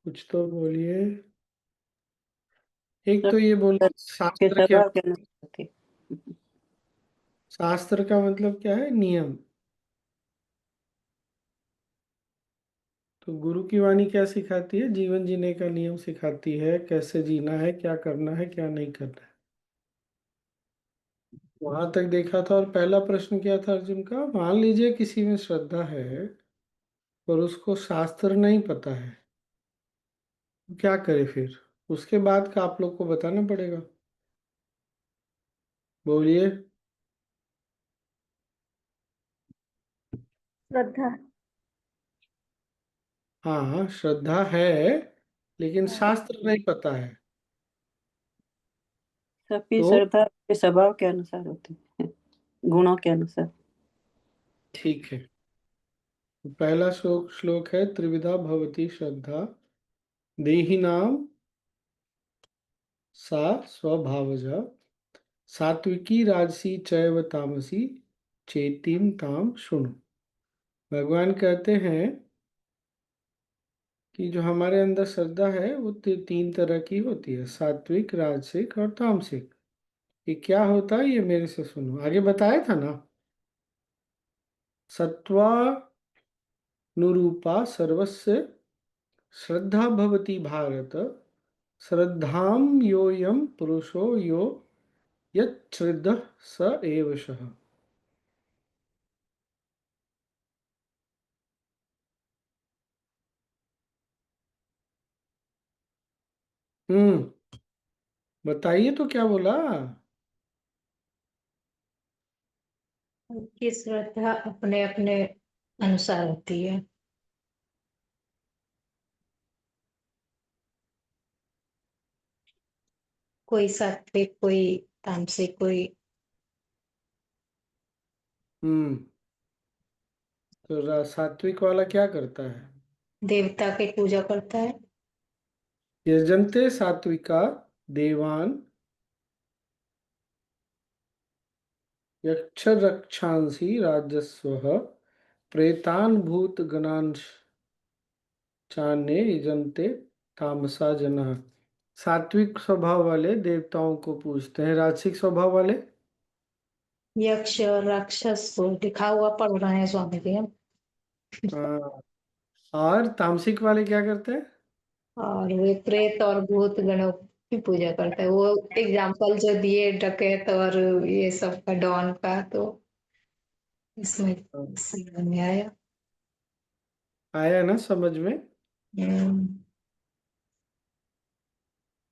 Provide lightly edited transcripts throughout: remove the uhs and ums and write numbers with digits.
कुछ तो बोलिए। एक सब तो ये बोलो, के शास्त्र क्या? स्वभाव के अनुसार होती है। शास्त्र का मतलब क्या है? नियम। तो गुरु की वाणी क्या सिखाती है? जीवन जीने का नियम सिखाती है, कैसे जीना है, क्या करना है, क्या नहीं करना है। वहां तक देखा था। और पहला प्रश्न क्या था अर्जुन का? मान लीजिए किसी में श्रद्धा है पर उसको शास्त्र नहीं पता है, तो क्या करे फिर? उसके बाद का आप लोग को बताना पड़ेगा। बोलिए। श्रद्धा। हाँ हाँ, श्रद्धा है लेकिन शास्त्र नहीं पता है। सबकी तो श्रद्धा के स्वभाव के अनुसार होती है, गुणों के अनुसार। ठीक है। पहला श्लोक श्लोक है, त्रिविधा भवती श्रद्धा देहिनाम सा स्वभावजा सात्विकी राजसी चैव तामसी चेतीम ताम शुणु। भगवान कहते हैं कि जो हमारे अंदर श्रद्धा है वो तीन तरह की होती है, सात्विक, राजसिक और तामसिक। ये क्या होता है ये मेरे से सुनो, आगे बताया था ना। सत्वानुरूपा सर्वस्य श्रद्धा भवति भारत, श्रद्धाम योऽयं पुरुषो यो यच्छ्रद्धः स एव सः। हम्म, बताइए तो क्या बोला? उनकी श्रद्धा अपने अपने अनुसार होती है। कोई सात्विक, कोई तामसिक, कोई हम्म, तो सात्विक वाला क्या करता है? देवता की पूजा करता है। यजन्ते सात्विका देवान यक्षरक्षांसि राजस्वः प्रेतान् भूतगणांश्चान्ये यजन्ते तामसा जनः। सात्विक स्वभाव वाले देवताओं को पूजते हैं, राजसिक स्वभाव वाले यक्ष राक्षस को लिखा हुआ पढ़ रहे हैं स्वामी जी हम। हाँ, और तामसिक वाले क्या करते हैं? और वे प्रेत और भूत गणों की पूजा करते हैं। वो एग्जाम्पल जो दिए डकैत और ये सब का, डॉन का, तो इसमें हाँ, समझ में आया। आया ना समझ में? हम्म।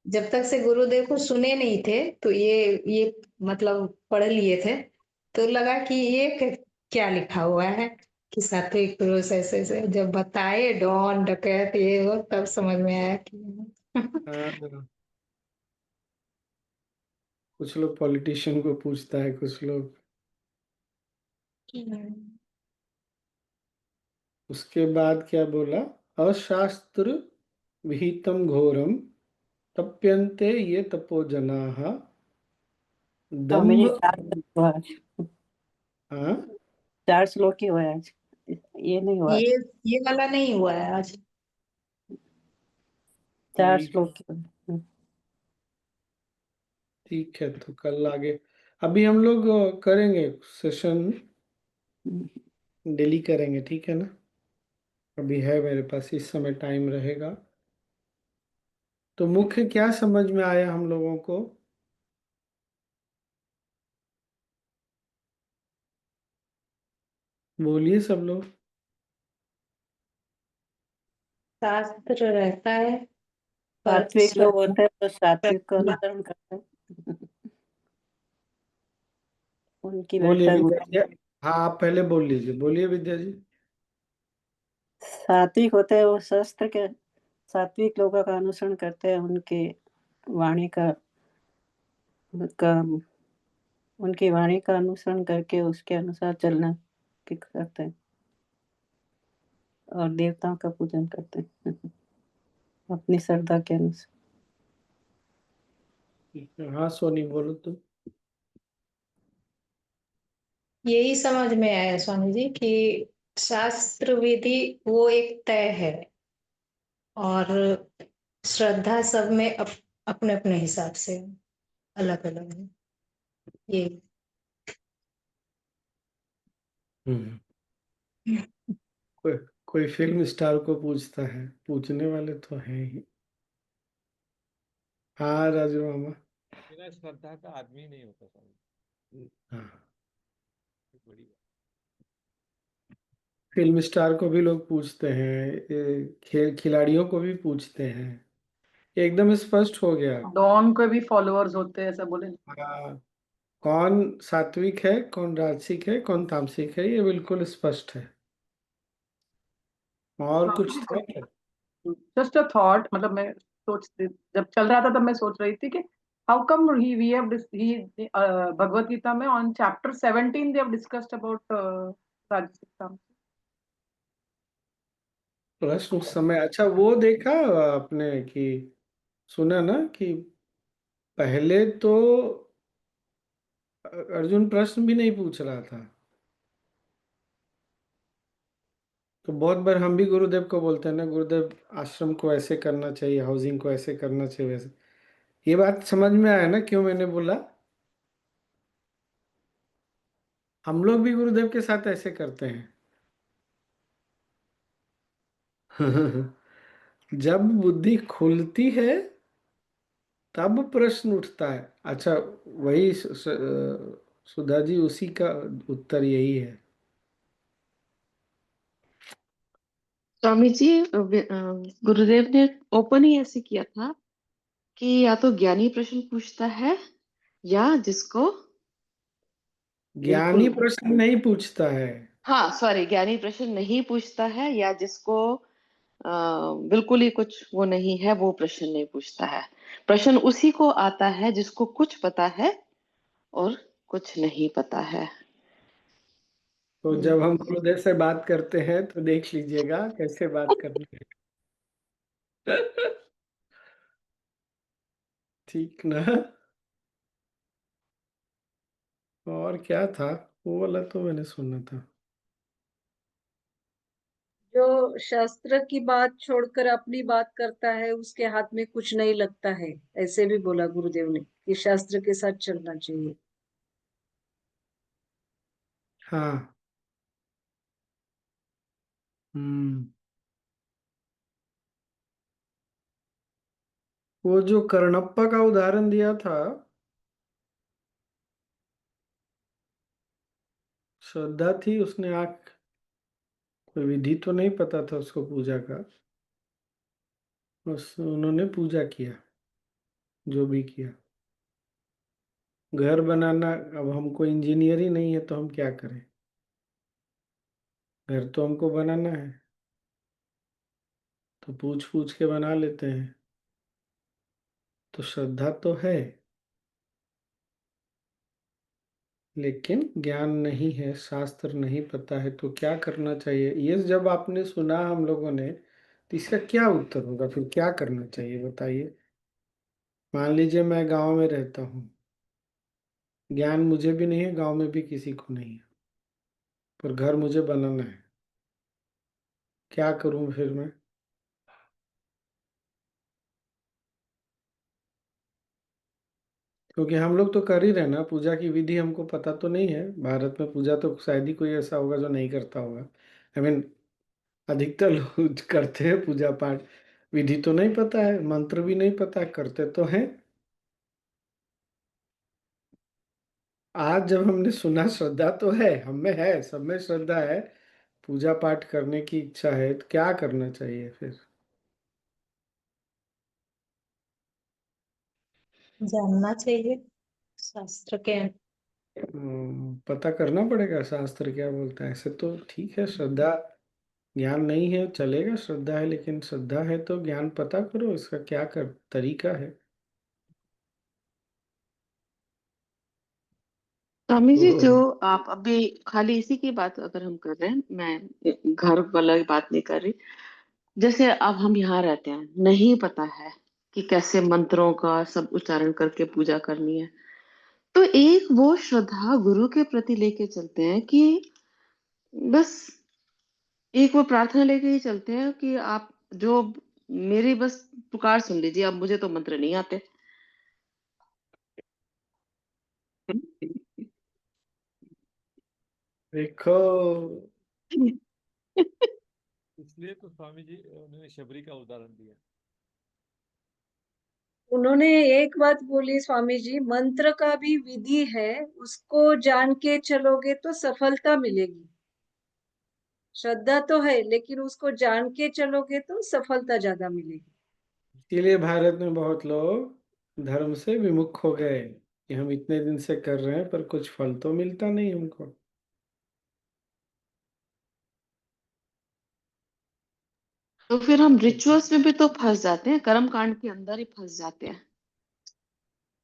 जब तक से गुरुदेव को सुने नहीं थे तो ये मतलब पढ़ लिए थे, तो लगा कि ये क्या लिखा हुआ है कि सात्विक पुरुष ऐसे ऐसे। जब बताए डॉन डकैत ये वो, तब समझ में आया कि हाँ, कुछ लोग पॉलिटिशियन को पूछता है, कुछ लोग। उसके बाद क्या बोला? अशास्त्र विहितम घोरम तप्यन्ते ये तपो जनाः स्वामी दंभ। जी 4 श्लोक हुआ आज। हाँ, 4 श्लोक ही हुआ है आज, ये नहीं हुआ। ये वाला नहीं हुआ है आज। 4 श्लोक ही हुआ है। ठीक है, तो कल आगे। अभी हम लोग करेंगे सेशन, डेली करेंगे, ठीक है ना? अभी है मेरे पास इस समय टाइम रहेगा। तो मुख्य क्या समझ में आया हम लोगों को? बोलिए सब लोग। शास्त्र रहता है पर सात्विक लोग श्रद्धा होते हैं तो सात्विक का अनुसरण करते हैं। उनकी बोलिए व्याख्या विद्या जी। हाँ, आप पहले बोल लीजिए, बोलिए विद्या जी। सात्विक होते हैं वो शास्त्र के, सात्विक लोगों का अनुसरण करते हैं, उनके वाणी का उनकी वाणी का अनुसरण करके उसके अनुसार चलना की करते हैं और देवताओं का पूजन करते हैं अपनी श्रद्धा के अनुसार। हाँ सोनी, बोलो तुम। यही समझ में आया स्वामी जी कि शास्त्र विधि वो एक तय है और श्रद्धा सब में अपने अपने हिसाब से अलग अलग है ये। हम्म। कोई कोई फिल्म स्टार को पूछता है, पूछने वाले तो हैं ही। हाँ राजू मामा। बिना श्रद्धा का आदमी नहीं होता स्वामी। हाँ, ये बड़ी बात। फिल्म स्टार को भी लोग पूछते हैं, खिलाड़ियों को भी पूछते हैं। ये एकदम स्पष्ट हो गया। डॉन के भी फॉलोअर्स होते हैं, ऐसा बोले। हाँ, कौन सात्विक है, कौन राजसिक है, कौन तामसिक है, ये बिल्कुल स्पष्ट है। और कुछ था क्या? जस्ट अ थॉट, मतलब मैं जब चल रहा था तब मैं सोच रही थी कि हाउ कम ही वी हैव ही भगवत गीता में on chapter 17 they have discussed about rajasic tamasic. प्रश्न उस समय, अच्छा वो देखा आपने कि सुना ना कि पहले तो अर्जुन प्रश्न भी नहीं पूछ रहा था। तो बहुत बार हम भी गुरुदेव को बोलते हैं ना, गुरुदेव आश्रम को ऐसे करना चाहिए, हाउसिंग को ऐसे करना चाहिए, वैसे। ये बात समझ में आया ना क्यों मैंने बोला? हम लोग भी गुरुदेव के साथ ऐसे करते हैं। जब बुद्धि खुलती है तब प्रश्न उठता है। अच्छा, वही सुधा जी, उसी का उत्तर यही है। स्वामी जी, गुरुदेव ने ओपन ही ऐसे किया था कि या तो ज्ञानी प्रश्न पूछता है, या जिसको ज्ञानी बिल्कुल, प्रश्न नहीं पूछता है। हाँ सॉरी, ज्ञानी प्रश्न नहीं पूछता है, या जिसको अ, बिल्कुल ही कुछ वो नहीं है, वो प्रश्न नहीं पूछता है। प्रश्न उसी को आता है जिसको कुछ पता है और कुछ नहीं पता है। तो जब हम गुरुदेव से बात करते हैं तो देख लीजिएगा कैसे बात करनी है। ठीक ना? और क्या था? वो वाला तो मैंने सुना था। जो शास्त्र की बात छोड़कर अपनी बात करता है उसके हाथ में कुछ नहीं लगता है, ऐसे भी बोला गुरुदेव ने कि शास्त्र के साथ चलना चाहिए। हाँ। हम्म। वो जो कर्णप्पा का उदाहरण दिया था, श्रद्धा थी, उसने आंख, कोई विधि तो नहीं पता था उसको पूजा का, बस उन्होंने पूजा किया, जो भी किया। घर बनाना, अब हमको इंजीनियर ही नहीं है तो हम क्या करें? घर तो हमको बनाना है, तो पूछ पूछ के बना लेते हैं। तो श्रद्धा तो है, लेकिन ज्ञान नहीं है, शास्त्र नहीं पता है, तो क्या करना चाहिए? ये जब आपने सुना हम लोगों ने, तो इसका क्या उत्तर होगा? फिर क्या करना चाहिए बताइए? मान लीजिए मैं गांव में रहता हूँ, ज्ञान मुझे भी नहीं है, गांव में भी किसी को नहीं है, पर घर मुझे बनाना है। क्या करूं फिर मैं? क्योंकि हम लोग तो कर ही रहे ना, पूजा की विधि हमको पता तो नहीं है। भारत में पूजा तो शायद ही कोई ऐसा होगा जो नहीं करता होगा। आई मीन, अधिकतर लोग करते हैं पूजा पाठ। विधि तो नहीं पता है, मंत्र भी नहीं पता है, करते तो हैं। आज जब हमने सुना श्रद्धा तो है, हम में है, सब में श्रद्धा है, पूजा पाठ करने की इच्छा है, तो क्या करना चाहिए फिर? जानना चाहिए शास्त्र के। पता करना पड़ेगा शास्त्र क्या बोलता है। ऐसे तो ठीक है, श्रद्धा, ज्ञान नहीं है चलेगा, श्रद्धा है, लेकिन श्रद्धा है तो ज्ञान पता करो, इसका क्या कर तरीका है। स्वामी जी, जो तो आप अभी खाली इसी की बात अगर हम कर रहे हैं, मैं घर वाला की बात नहीं कर रही। जैसे अब हम यहाँ रहते हैं, नहीं पता है कि कैसे मंत्रों का सब उच्चारण करके पूजा करनी है, तो एक वो श्रद्धा गुरु के प्रति लेके चलते हैं कि बस एक वो प्रार्थना लेके ही चलते हैं कि आप जो मेरी बस पुकार सुन लीजिए, अब मुझे तो मंत्र नहीं आते। देखो, इसलिए तो स्वामी जी उन्होंने शबरी का उदाहरण दिया। उन्होंने एक बात बोली स्वामी जी, मंत्र का भी विधि है, उसको जान के चलोगे तो सफलता मिलेगी। श्रद्धा तो है, लेकिन उसको जान के चलोगे तो सफलता ज्यादा मिलेगी। इसीलिए भारत में बहुत लोग धर्म से विमुख हो गए कि हम इतने दिन से कर रहे हैं पर कुछ फल तो मिलता नहीं हमको। तो फिर हम रिचुअल्स में भी तो फंस जाते हैं, कर्म कांड के अंदर ही फंस जाते हैं।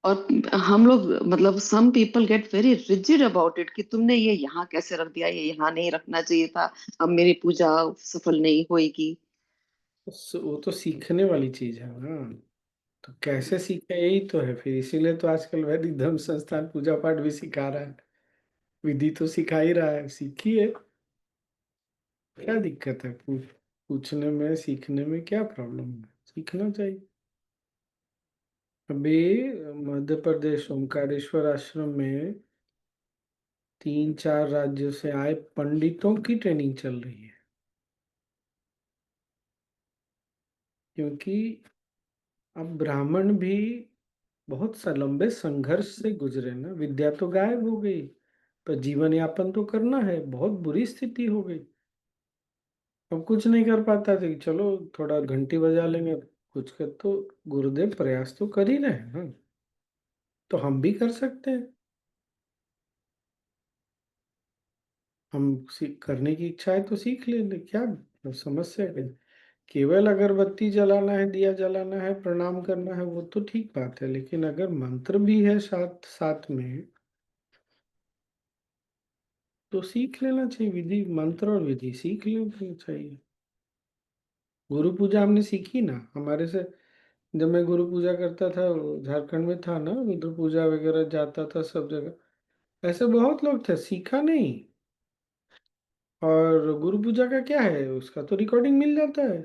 और हम लोग मतलब some people get very rigid about it कि तुमने ये यहाँ कैसे रख दिया, ये यहाँ नहीं रखना चाहिए था, अब मेरी पूजा सफल नहीं होएगी। वो तो सीखने वाली चीज है ना। तो कैसे सीखे, यही तो है फिर। इसीलिए तो आजकल वैदिक धर्म संस्थान पूजा पाठ भी सिखा रहा है, विधि तो सिखा ही रहा है। सीखिए, क्या दिक्कत है? पूछने में, सीखने में क्या प्रॉब्लम है? सीखना चाहिए। अभी मध्य प्रदेश ओमकारेश्वर आश्रम में 3-4 राज्यों से आए पंडितों की ट्रेनिंग चल रही है। क्योंकि अब ब्राह्मण भी बहुत लंबे संघर्ष से गुजरे ना। विद्या तो गायब हो गई, पर जीवन यापन तो करना है। बहुत बुरी स्थिति हो गई, अब कुछ नहीं कर पाता था कि चलो थोड़ा घंटी बजा लेंगे कुछ कर। तो गुरुदेव प्रयास तो कर ही रहे हैं ना, तो हम भी कर सकते हैं। हम करने की इच्छा है तो सीख लेंगे, क्या समस्या है? केवल अगरबत्ती जलाना है, दिया जलाना है, प्रणाम करना है, वो तो ठीक बात है। लेकिन अगर मंत्र भी है साथ साथ में, तो सीख लेना चाहिए। विधि, मंत्र और विधि सीख लेना चाहिए। गुरु पूजा हमने सीखी ना हमारे से। जब मैं गुरु पूजा करता था, झारखंड में था ना, रुद्र पूजा वगैरह जाता था सब जगह। ऐसे बहुत लोग थे, सीखा नहीं। और गुरु पूजा का क्या है, उसका तो रिकॉर्डिंग मिल जाता है।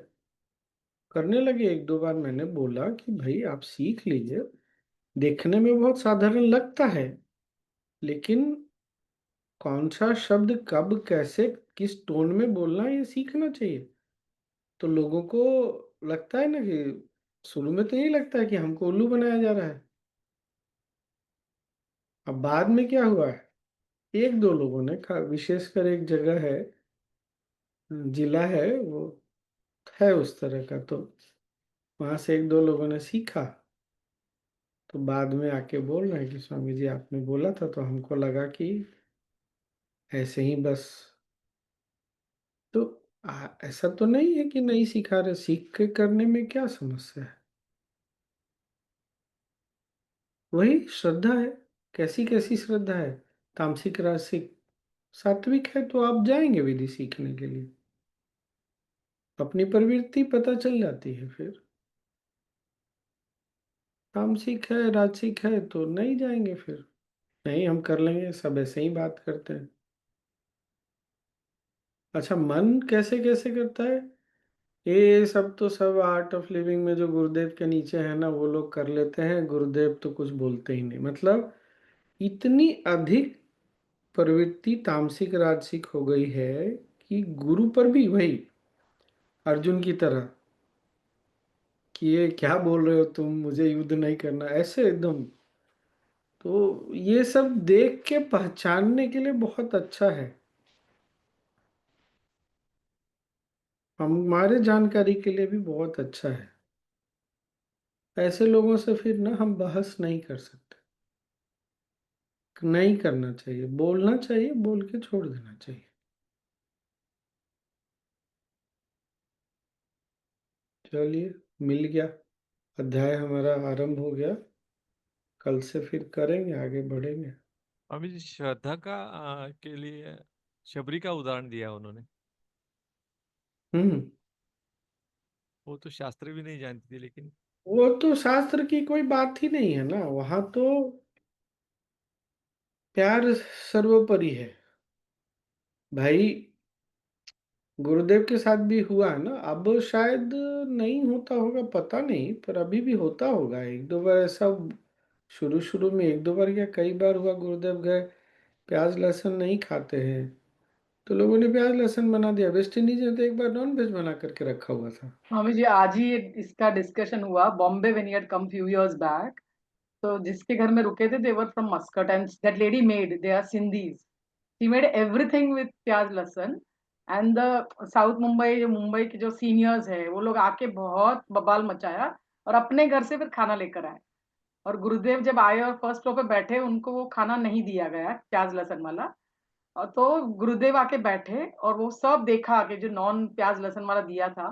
करने लगे, 1-2 बार मैंने बोला कि भाई आप सीख लीजिए। देखने में बहुत साधारण लगता है, लेकिन कौन सा शब्द कब कैसे किस टोन में बोलना है, ये सीखना चाहिए। तो लोगों को लगता है ना कि शुरू में तो यही लगता है कि हमको उल्लू बनाया जा रहा है। अब बाद में क्या हुआ है, 1-2 लोगों ने विशेषकर एक जगह है, जिला है वो, है उस तरह का। तो वहां से 1-2 लोगों ने सीखा, तो बाद में आके बोल रहे हैं कि स्वामी जी आपने बोला था तो हमको लगा कि ऐसे ही बस। तो ऐसा तो नहीं है कि नहीं सिखा रहे, सीख के करने में क्या समस्या है? वही श्रद्धा है। कैसी कैसी श्रद्धा है? तामसिक, राजसिक। सात्विक है तो आप जाएंगे विधि सीखने के लिए, अपनी प्रवृत्ति पता चल जाती है फिर। तामसिक है, राजसिक है तो नहीं जाएंगे फिर। नहीं, हम कर लेंगे, सब ऐसे ही बात करते हैं। अच्छा, मन कैसे कैसे करता है? ये सब तो सब आर्ट ऑफ लिविंग में जो गुरुदेव के नीचे है ना, वो लोग कर लेते हैं। गुरुदेव तो कुछ बोलते ही नहीं। मतलब इतनी अधिक प्रवृत्ति तामसिक राजसिक हो गई है कि गुरु पर भी वही अर्जुन की तरह कि ये क्या बोल रहे हो तुम, मुझे युद्ध नहीं करना, ऐसे एकदम। तो ये सब देख के पहचानने के लिए बहुत अच्छा है, हमारे जानकारी के लिए भी बहुत अच्छा है। ऐसे लोगों से फिर ना हम बहस नहीं कर सकते। नहीं करना चाहिए, बोलना चाहिए, बोल के छोड़ देना चाहिए। चलिए, मिल गया, अध्याय हमारा आरंभ हो गया। कल से फिर करेंगे, आगे बढ़ेंगे। स्वामी जी श्रद्धा का के लिए शबरी का उदाहरण दिया उन्होंने। हम्म। वो तो शास्त्र भी नहीं जानती थी, लेकिन वो तो शास्त्र की कोई बात ही नहीं है ना, वहां तो प्यार सर्वोपरि है भाई। गुरुदेव के साथ भी हुआ है ना, अब शायद नहीं होता होगा, पता नहीं, पर अभी भी होता होगा एक दो बार ऐसा। शुरू शुरू में एक दो बार या कई बार हुआ, गुरुदेव गए, प्याज लहसुन नहीं खाते हैं, तो लोगों ने प्याज लहसुन बना दिया। वेस्ट इंडीज में तो एक बार नॉन वेज बना करके रखा हुआ था। स्वामी जी आज ही इसका डिस्कशन हुआ Bombay when he had come few years back. तो जिसके घर में रुके थे they were from Muscat and that lady made they are Sindhis she made everything with pyaaz lehsun and the south Mumbai जो मुंबई के जो सीनियर्स है वो लोग आके बहुत बवाल मचाया और अपने घर से फिर खाना लेकर आए। और गुरुदेव जब आए और फर्स्ट फ्लोर पे बैठे उनको वो खाना नहीं दिया गया प्याज लहसुन वाला। और तो गुरुदेव आके बैठे और वो सब देखा आके जो नॉन प्याज लहसुन वाला दिया था।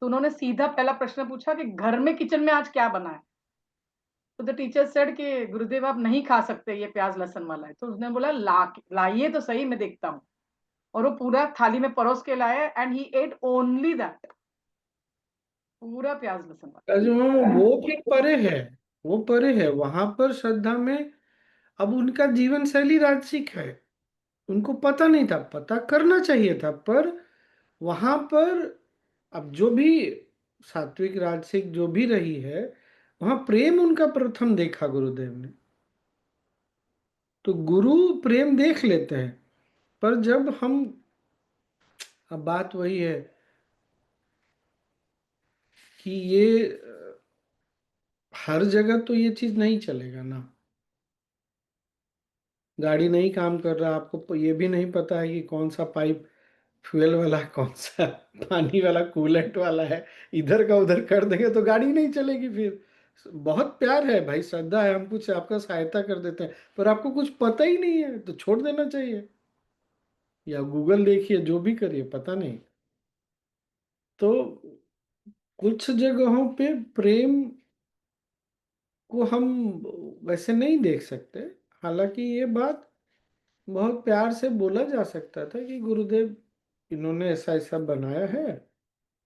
तो उन्होंने सीधा पहला प्रश्न पूछा कि घर में किचन में आज क्या बना है। तो द टीचर सेड कि गुरुदेव आप नहीं खा सकते ये प्याज लहसुन वाला है। तो उसने बोला लाइए तो सही मैं देखता हूँ। और वो पूरा थाली में परोस के लाए and he ate only that पूरा प्याज लहसुन वाला। जो वो फिर परे है, वो परे है, वहां पर श्रद्धा में अब उनका जीवन शैली राजसिक है, उनको पता नहीं था, पता करना चाहिए था, पर वहां पर अब जो भी सात्विक राजसिक जो भी रही है, वहां प्रेम उनका प्रथम देखा गुरुदेव ने। तो गुरु प्रेम देख लेते हैं, पर जब हम, अब बात वही है कि ये हर जगह तो ये चीज नहीं चलेगा ना। गाड़ी नहीं काम कर रहा, आपको ये भी नहीं पता है कि कौन सा पाइप फ्यूल वाला है, कौन सा पानी वाला कूलेंट वाला है, इधर का उधर कर देंगे तो गाड़ी नहीं चलेगी फिर। बहुत प्यार है भाई, श्रद्धा है, हम कुछ आपका सहायता कर देते हैं, पर आपको कुछ पता ही नहीं है तो छोड़ देना चाहिए, या गूगल देखिए, जो भी करिए, पता नहीं। तो कुछ जगहों पे प्रेम को हम वैसे नहीं देख सकते। हालांकि ये बात बहुत प्यार से बोला जा सकता था कि गुरुदेव इन्होंने ऐसा ऐसा बनाया है,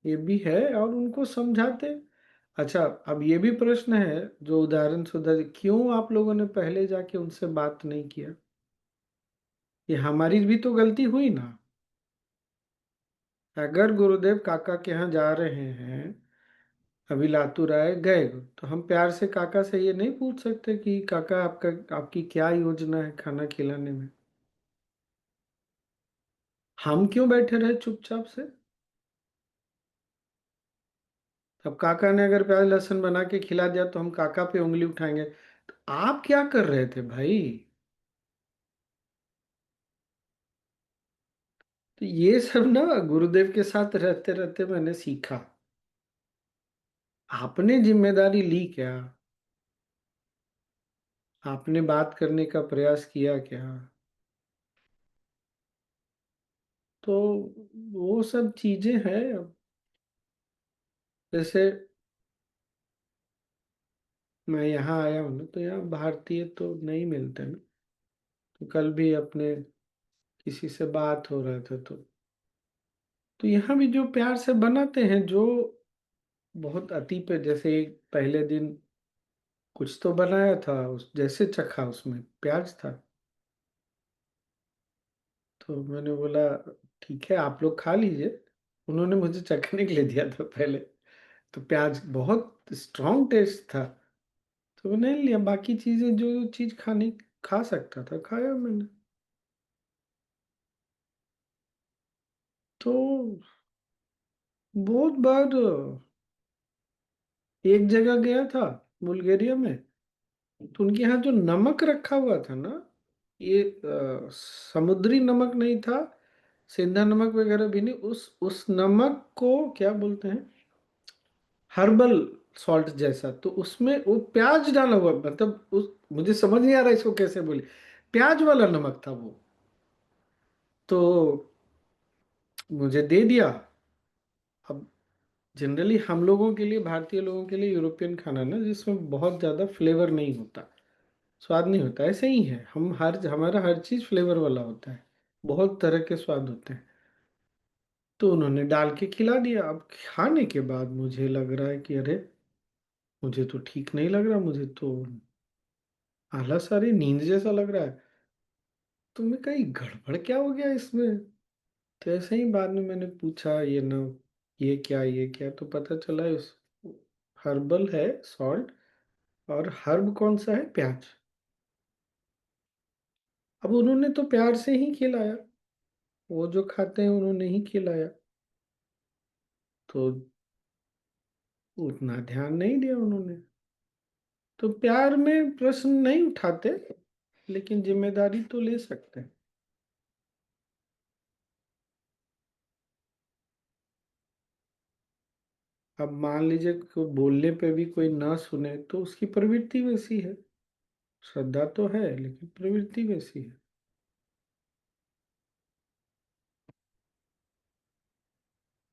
ये भी है, और उनको समझाते। अच्छा, अब ये भी प्रश्न है जो उदाहरण सुधा, क्यों आप लोगों ने पहले जाके उनसे बात नहीं किया? ये हमारी भी तो गलती हुई ना। अगर गुरुदेव काका के यहाँ जा रहे हैं, अभी लातूर आए गए, तो हम प्यार से काका से ये नहीं पूछ सकते कि काका आपका, आपकी क्या योजना है खाना खिलाने में? हम क्यों बैठे रहे चुपचाप से? अब काका ने अगर प्याज लहसुन बना के खिला दिया तो हम काका पे उंगली उठाएंगे? तो आप क्या कर रहे थे भाई? तो ये सब ना गुरुदेव के साथ रहते रहते मैंने सीखा। आपने जिम्मेदारी ली क्या? आपने बात करने का प्रयास किया क्या? तो वो सब चीजें हैं। अब जैसे मैं यहाँ आया हूँ ना, तो यहाँ भारतीय तो नहीं मिलते ना। तो कल भी अपने किसी से बात हो रहा था, तो यहाँ भी जो प्यार से बनाते हैं, जो बहुत अति पे, जैसे एक पहले दिन कुछ तो बनाया था, उस जैसे चखा उसमें प्याज था, तो मैंने बोला ठीक है आप लोग खा लीजिए। उन्होंने मुझे चखने के लिए दिया था पहले, तो प्याज बहुत स्ट्रॉन्ग टेस्ट था, तो मैंने लिया। बाकी चीजें जो चीज खाने खा सकता था खाया मैंने। तो बहुत बार एक जगह गया था बुल्गारिया में, तो उनके यहाँ जो नमक रखा हुआ था ना, ये समुद्री नमक नहीं था, सेंधा नमक वगैरह भी नहीं, उस नमक को क्या बोलते हैं, हर्बल सॉल्ट जैसा, तो उसमें वो प्याज डाला हुआ, मतलब उस, मुझे समझ नहीं आ रहा इसको कैसे बोले, प्याज वाला नमक था वो। तो मुझे दे दिया। अब जनरली हम लोगों के लिए, भारतीय लोगों के लिए यूरोपियन खाना ना, जिसमें बहुत ज़्यादा फ्लेवर नहीं होता, स्वाद नहीं होता, ऐसे ही है, हम हर, हमारा हर चीज़ फ्लेवर वाला होता है, बहुत तरह के स्वाद होते हैं। तो उन्होंने डाल के खिला दिया। अब खाने के बाद मुझे लग रहा है कि अरे, मुझे तो ठीक नहीं लग रहा, मुझे तो आलस आ रही, नींद जैसा लग रहा है। तो मैं, कहीं गड़बड़ क्या हो गया इसमें? तो ऐसे ही बाद में मैंने पूछा ये ना, ये क्या, तो पता चला उस हर्बल है सॉल्ट, और हर्ब कौन सा है, प्याज। अब उन्होंने तो प्यार से ही खिलाया, वो जो खाते हैं उन्होंने ही खिलाया, तो उतना ध्यान नहीं दिया उन्होंने। तो प्यार में प्रश्न नहीं उठाते, लेकिन जिम्मेदारी तो ले सकते हैं। अब मान लीजिए को बोलने पे भी कोई ना सुने, तो उसकी प्रवृत्ति वैसी है। श्रद्धा तो है लेकिन प्रवृत्ति वैसी है।